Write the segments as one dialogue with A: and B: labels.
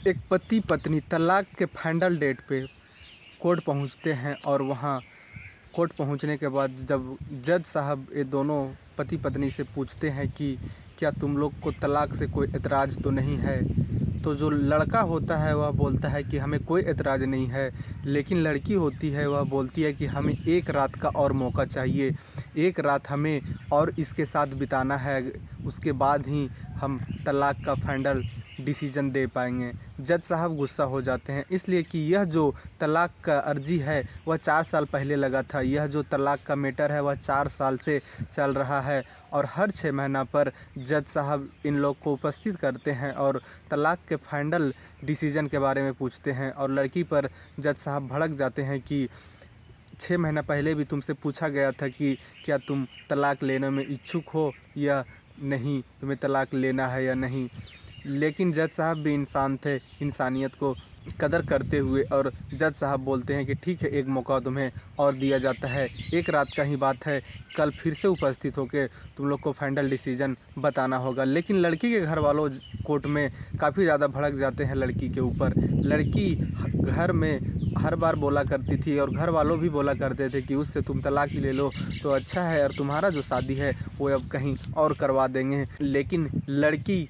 A: एक पति पत्नी तलाक के फाइनल डेट पे कोर्ट पहुंचते हैं और वहां कोर्ट पहुंचने के बाद जब जज साहब ये दोनों पति पत्नी से पूछते हैं कि क्या तुम लोग को तलाक से कोई एतराज़ तो नहीं है, तो जो लड़का होता है वह बोलता है कि हमें कोई एतराज़ नहीं है, लेकिन लड़की होती है वह बोलती है कि हमें एक रात का और मौका चाहिए, एक रात हमें और इसके साथ बिताना है, उसके बाद ही हम तलाक का फाइनल डिसीजन दे पाएंगे। जज साहब गुस्सा हो जाते हैं, इसलिए कि यह जो तलाक का अर्जी है वह 4 साल पहले लगा था। यह जो तलाक का मैटर है वह 4 साल से चल रहा है और हर 6 महीना पर जज साहब इन लोग को उपस्थित करते हैं और तलाक के फाइनल डिसीजन के बारे में पूछते हैं। और लड़की पर जज साहब भड़क जाते हैं कि 6 महीना पहले भी तुमसे पूछा गया था कि क्या तुम तलाक लेने में इच्छुक हो या नहीं, तुम्हें तलाक लेना है या नहीं। लेकिन जज साहब भी इंसान थे, इंसानियत को कदर करते हुए और जज साहब बोलते हैं कि ठीक है, एक मौका तुम्हें और दिया जाता है, एक रात का ही बात है, कल फिर से उपस्थित होकर तुम लोग को फाइनल डिसीजन बताना होगा। लेकिन लड़की के घर वालों कोर्ट में काफ़ी ज़्यादा भड़क जाते हैं लड़की के ऊपर। लड़की घर में हर बार बोला करती थी और घर वालों भी बोला करते थे कि उससे तुम तलाक ही ले लो तो अच्छा है और तुम्हारा जो शादी है वो अब कहीं और करवा देंगे। लेकिन लड़की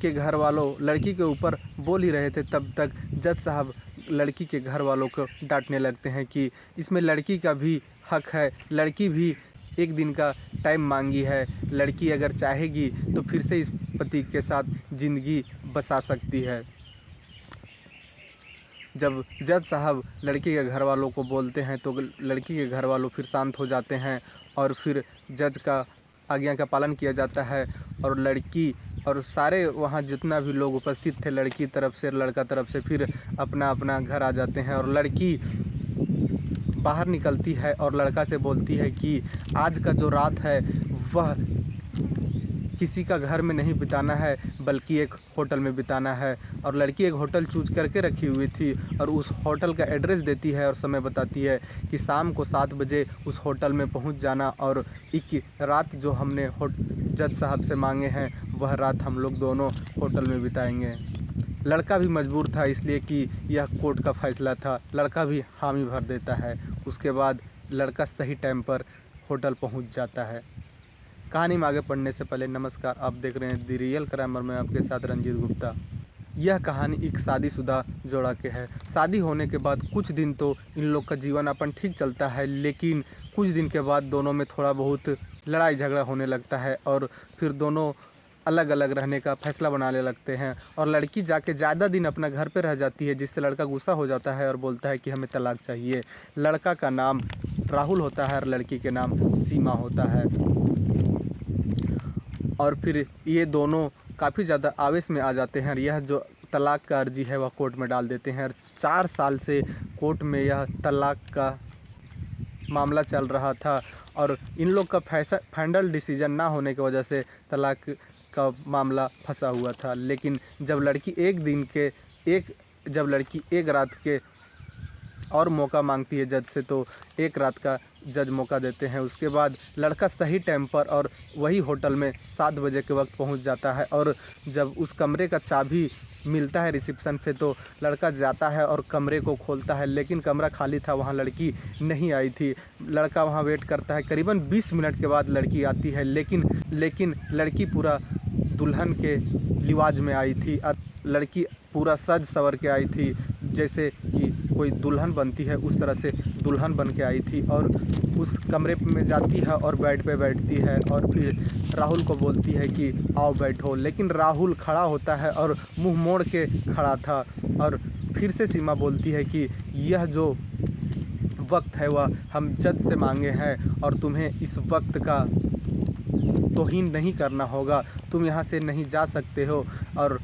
A: के घर वालों लड़की के ऊपर बोल ही रहे थे, तब तक जज साहब लड़की के घर वालों को डांटने लगते हैं कि इसमें लड़की का भी हक है, लड़की भी एक दिन का टाइम मांगी है, लड़की अगर चाहेगी तो फिर से इस पति के साथ ज़िंदगी बसा सकती है। जब जज साहब लड़की के घर वालों को बोलते हैं तो लड़की के घर वालों फिर शांत हो जाते हैं और फिर जज का आज्ञा का पालन किया जाता है और लड़की और सारे वहाँ जितना भी लोग उपस्थित थे लड़की तरफ से लड़का तरफ से फिर अपना अपना घर आ जाते हैं। और लड़की बाहर निकलती है और लड़का से बोलती है कि आज का जो रात है वह किसी का घर में नहीं बिताना है बल्कि एक होटल में बिताना है। और लड़की एक होटल चूज करके रखी हुई थी और उस होटल का एड्रेस देती है और समय बताती है कि शाम को 7 बजे उस होटल में पहुंच जाना और एक रात जो हमने जज साहब से मांगे हैं वह रात हम लोग दोनों होटल में बिताएंगे। लड़का भी मजबूर था, इसलिए कि यह कोर्ट का फैसला था, लड़का भी हामी भर देता है। उसके बाद लड़का सही टाइम पर होटल पहुँच जाता है। कहानी में आगे पढ़ने से पहले नमस्कार, आप देख रहे हैं द रियल क्राइमर में आपके साथ रंजीत गुप्ता। यह कहानी एक शादीशुदा जोड़ा के है। शादी होने के बाद कुछ दिन तो इन लोग का जीवन अपन ठीक चलता है, लेकिन कुछ दिन के बाद दोनों में थोड़ा बहुत लड़ाई झगड़ा होने लगता है और फिर दोनों अलग अलग रहने का फैसला बनाने लगते हैं और लड़की जाके ज़्यादा दिन अपना घर पे रह जाती है, जिससे लड़का गुस्सा हो जाता है और बोलता है कि हमें तलाक चाहिए। लड़का का नाम राहुल होता है और लड़की के नाम सीमा होता है। और फिर ये दोनों काफ़ी ज़्यादा आवेश में आ जाते हैं और यह जो तलाक का अर्जी है वह कोर्ट में डाल देते हैं। और 4 साल से कोर्ट में यह तलाक का मामला चल रहा था और इन लोग का फाइनल डिसीजन ना होने की वजह से तलाक का मामला फंसा हुआ था। लेकिन जब लड़की एक रात के और मौका मांगती है जज से, तो एक रात का जज मौका देते हैं। उसके बाद लड़का सही टाइम पर और वही होटल में 7 बजे के वक्त पहुंच जाता है और जब उस कमरे का चाबी मिलता है रिसेप्शन से तो लड़का जाता है और कमरे को खोलता है, लेकिन कमरा खाली था, वहाँ लड़की नहीं आई थी। लड़का वहाँ वेट करता है, करीबन 20 मिनट के बाद लड़की आती है, लेकिन लड़की पूरा दुल्हन के लिवाज में आई थी। लड़की पूरा सज सवर के आई थी, जैसे कि कोई दुल्हन बनती है उस तरह से दुल्हन बन के आई थी और उस कमरे में जाती है और बेड पे बैठती है और फिर राहुल को बोलती है कि आओ बैठो। लेकिन राहुल खड़ा होता है और मुंह मोड़ के खड़ा था। और फिर से सीमा बोलती है कि यह जो वक्त है वह हम जज से मांगे हैं और तुम्हें इस वक्त का तौहीन नहीं करना होगा, तुम यहाँ से नहीं जा सकते हो और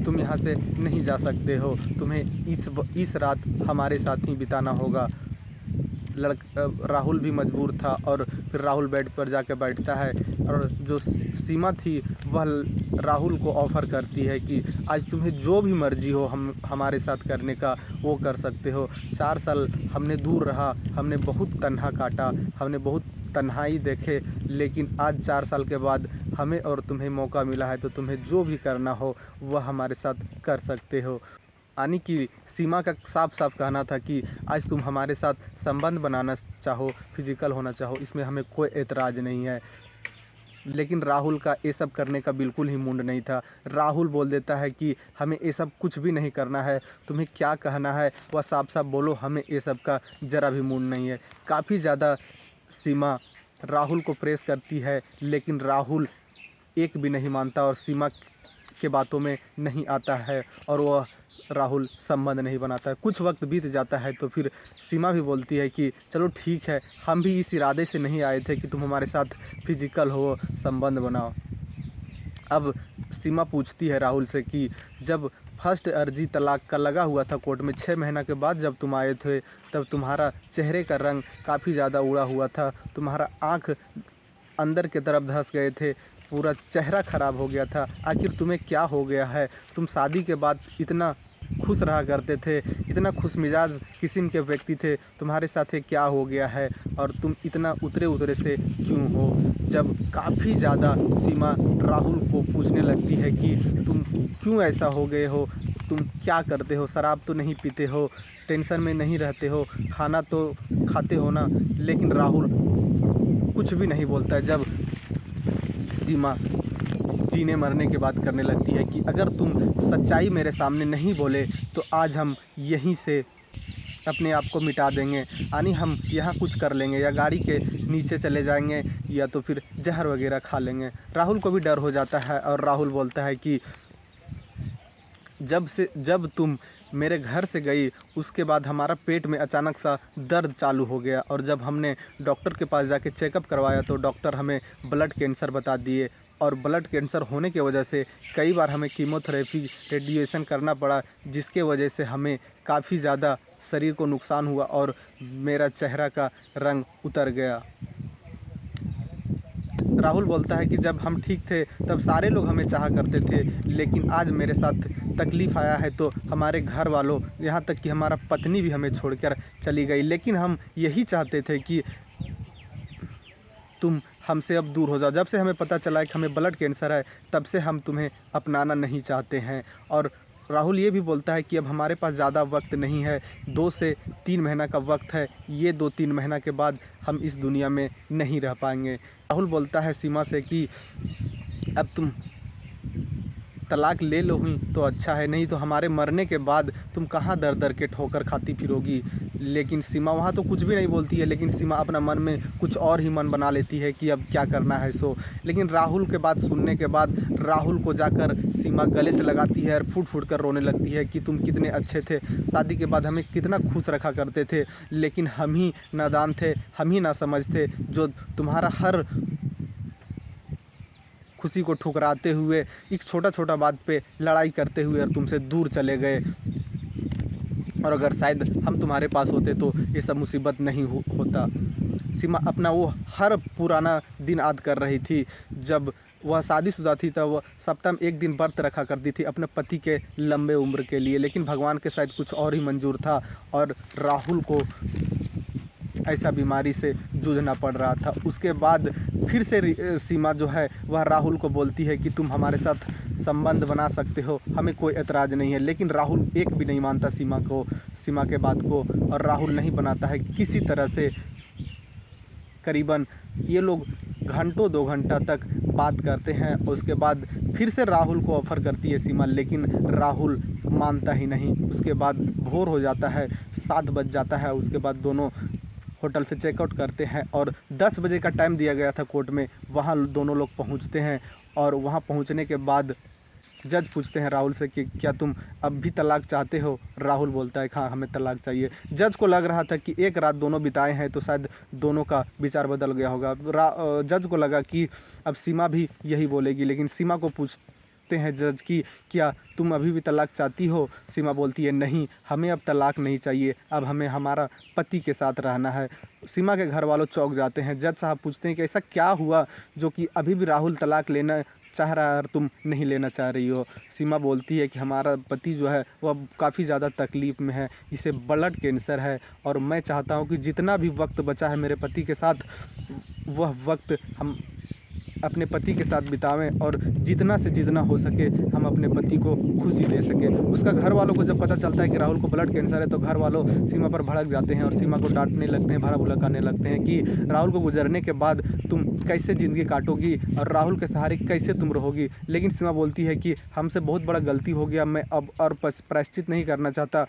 A: तुम यहाँ से नहीं जा सकते हो, तुम्हें इस रात हमारे साथ ही बिताना होगा। राहुल भी मजबूर था और फिर राहुल बेड पर जाकर बैठता है और जो सीमा थी वह राहुल को ऑफ़र करती है कि आज तुम्हें जो भी मर्ज़ी हो हमारे साथ करने का वो कर सकते हो। 4 साल हमने दूर रहा, हमने बहुत तन्हा काटा, हमने बहुत तन्हाई देखे, लेकिन आज 4 साल के बाद हमें और तुम्हें मौका मिला है, तो तुम्हें जो भी करना हो वह हमारे साथ कर सकते हो। यानी कि सीमा का साफ साफ कहना था कि आज तुम हमारे साथ संबंध बनाना चाहो, फिजिकल होना चाहो, इसमें हमें कोई एतराज़ नहीं है। लेकिन राहुल का ये सब करने का बिल्कुल ही मूड नहीं था। राहुल बोल देता है कि हमें ये सब कुछ भी नहीं करना है, तुम्हें क्या कहना है वह साफ साफ बोलो, हमें ये सब का ज़रा भी मूड नहीं है। काफ़ी ज़्यादा सीमा राहुल को प्रेस करती है, लेकिन राहुल एक भी नहीं मानता और सीमा के बातों में नहीं आता है और वह राहुल संबंध नहीं बनाता है। कुछ वक्त बीत जाता है तो फिर सीमा भी बोलती है कि चलो ठीक है, हम भी इस इरादे से नहीं आए थे कि तुम हमारे साथ फिजिकल हो, संबंध बनाओ। अब सीमा पूछती है राहुल से कि जब फर्स्ट अर्जी तलाक का लगा हुआ था कोर्ट में, 6 महीना के बाद जब तुम आए थे, तब तुम्हारा चेहरे का रंग काफ़ी ज़्यादा उड़ा हुआ था, तुम्हारा आँख अंदर की तरफ धंस गए थे, पूरा चेहरा ख़राब हो गया था। आखिर तुम्हें क्या हो गया है? तुम शादी के बाद इतना खुश रहा करते थे, इतना खुश मिजाज किस्म के व्यक्ति थे, तुम्हारे साथ क्या हो गया है और तुम इतना उतरे से क्यों हो? जब काफ़ी ज़्यादा सीमा राहुल को पूछने लगती है कि तुम क्यों ऐसा हो गए हो, तुम क्या करते हो, शराब तो नहीं पीते हो, टेंशन में नहीं रहते हो, खाना तो खाते हो ना। लेकिन राहुल कुछ भी नहीं बोलता है। जब सीमा जीने मरने की बात करने लगती है कि अगर तुम सच्चाई मेरे सामने नहीं बोले तो आज हम यहीं से अपने आप को मिटा देंगे, यानी हम यहाँ कुछ कर लेंगे, या गाड़ी के नीचे चले जाएंगे या तो फिर जहर वगैरह खा लेंगे। राहुल को भी डर हो जाता है और राहुल बोलता है कि जब तुम मेरे घर से गई उसके बाद हमारा पेट में अचानक सा दर्द चालू हो गया और जब हमने डॉक्टर के पास जाके चेकअप करवाया तो डॉक्टर हमें ब्लड कैंसर बता दिए और ब्लड कैंसर होने की वजह से कई बार हमें कीमोथेरेपी, रेडिएशन करना पड़ा, जिसके वजह से हमें काफ़ी ज़्यादा शरीर को नुकसान हुआ और मेरा चेहरा का रंग उतर गया। राहुल बोलता है कि जब हम ठीक थे तब सारे लोग हमें चाहा करते थे, लेकिन आज मेरे साथ तकलीफ़ आया है तो हमारे घर वालों, यहाँ तक कि हमारा पत्नी भी हमें छोड़कर चली गई। लेकिन हम यही चाहते थे कि तुम हमसे अब दूर हो जाओ। जब से हमें पता चला है कि हमें ब्लड कैंसर है, तब से हम तुम्हें अपनाना नहीं चाहते हैं। और राहुल ये भी बोलता है कि अब हमारे पास ज़्यादा वक्त नहीं है, 2 से 3 महीना का वक्त है, ये 2-3 महीना के बाद हम इस दुनिया में नहीं रह पाएंगे। राहुल बोलता है सीमा से कि अब तुम तलाक ले लो ही तो अच्छा है, नहीं तो हमारे मरने के बाद तुम कहाँ दर दर के ठोकर खाती फिरोगी। लेकिन सीमा वहाँ तो कुछ भी नहीं बोलती है, लेकिन सीमा अपना मन में कुछ और ही मन बना लेती है कि अब क्या करना है सो। लेकिन राहुल के बात सुनने के बाद राहुल को जाकर सीमा गले से लगाती है और फूट फूट कर रोने लगती है कि तुम कितने अच्छे थे, शादी के बाद हमें कितना खुश रखा करते थे, लेकिन हम ही नादान थे, हम ही ना समझ थे, जो तुम्हारा हर खुशी को ठुकराते हुए एक छोटा छोटा बात पे लड़ाई करते हुए और तुमसे दूर चले गए। और अगर शायद हम तुम्हारे पास होते तो ये सब मुसीबत नहीं होता। सीमा अपना वो हर पुराना दिन याद कर रही थी, जब वह शादीशुदा थी तब वह सप्ताह में 1 दिन व्रत रखा करती थी अपने पति के लंबे उम्र के लिए, लेकिन भगवान के शायद कुछ और ही मंजूर था और राहुल को ऐसा बीमारी से जूझना पड़ रहा था। उसके बाद फिर से सीमा जो है वह राहुल को बोलती है कि तुम हमारे साथ संबंध बना सकते हो, हमें कोई एतराज़ नहीं है। लेकिन राहुल एक भी नहीं मानता सीमा के बात को, और राहुल नहीं बनाता है किसी तरह से। करीबन ये लोग घंटों 2 घंटा तक बात करते हैं। उसके बाद फिर से राहुल को ऑफ़र करती है सीमा, लेकिन राहुल मानता ही नहीं। उसके बाद भोर हो जाता है, 7 बज जाता है। उसके बाद दोनों होटल से चेकआउट करते हैं और 10 बजे का टाइम दिया गया था कोर्ट में, वहाँ दोनों लोग पहुँचते हैं। और वहाँ पहुँचने के बाद जज पूछते हैं राहुल से कि क्या तुम अब भी तलाक चाहते हो? राहुल बोलता है हाँ, हमें तलाक चाहिए। जज को लग रहा था कि एक रात दोनों बिताए हैं तो शायद दोनों का विचार बदल गया होगा। जज को लगा कि अब सीमा भी यही बोलेगी, लेकिन सीमा को पूछते हैं जज कि क्या तुम अभी भी तलाक चाहती हो? सीमा बोलती है नहीं, हमें अब तलाक नहीं चाहिए, अब हमें हमारा पति के साथ रहना है। सीमा के घर वालों चौंक जाते हैं। जज साहब पूछते हैं कि ऐसा क्या हुआ जो कि अभी भी राहुल तलाक लेना चाह रहा है और तुम नहीं लेना चाह रही हो? सीमा बोलती है कि हमारा पति जो है वह काफ़ी ज़्यादा तकलीफ़ में है, इसे ब्लड कैंसर है और मैं चाहता हूँ कि जितना भी वक्त बचा है मेरे पति के साथ वह वक्त हम अपने पति के साथ बितावें और जितना से जितना हो सके हम अपने पति को खुशी दे सकें। उसका घर वालों को जब पता चलता है कि राहुल को ब्लड कैंसर है तो घर वालों सीमा पर भड़क जाते हैं और सीमा को डांटने लगते हैं, भड़ा भुलकाने लगते हैं कि राहुल को गुजरने के बाद तुम कैसे ज़िंदगी काटोगी और राहुल के सहारे कैसे तुम रहोगी। लेकिन सीमा बोलती है कि हमसे बहुत बड़ा गलती हो गया, मैं अब और प्रायश्चित नहीं करना चाहता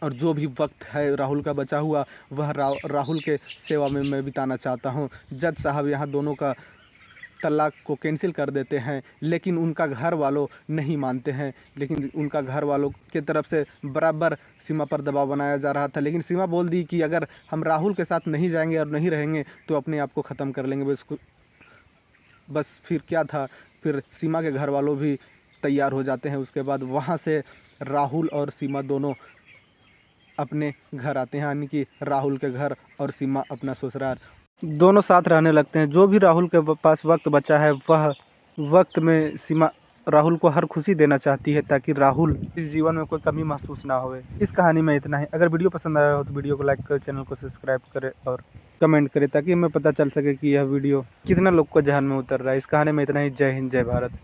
A: और जो भी वक्त है राहुल का बचा हुआ वह राहुल के सेवा में मैं बिताना चाहता हूँ। जज साहब यहाँ दोनों का तलाक को कैंसिल कर देते हैं, लेकिन उनका घर वालों नहीं मानते हैं। लेकिन उनका घर वालों के तरफ से बराबर सीमा पर दबाव बनाया जा रहा था। लेकिन सीमा बोल दी कि अगर हम राहुल के साथ नहीं जाएंगे और नहीं रहेंगे तो अपने आप को ख़त्म कर लेंगे। बस फिर क्या था, फिर सीमा के घर वालों भी तैयार हो जाते हैं। उसके बाद वहाँ से राहुल और सीमा दोनों अपने घर आते हैं, यानी कि राहुल के घर और सीमा अपना ससुराल। दोनों साथ रहने लगते हैं। जो भी राहुल के पास वक्त बचा है वह वक्त में सीमा राहुल को हर खुशी देना चाहती है ताकि राहुल इस जीवन में कोई कमी महसूस ना होवे। इस कहानी में इतना ही। अगर वीडियो पसंद आया हो तो वीडियो को लाइक करें, चैनल को सब्सक्राइब करें और कमेंट करें ताकि हमें पता चल सके कि यह वीडियो कितना लोग को जहन में उतर रहा है। इस कहानी में इतना ही। जय हिंद, जय भारत।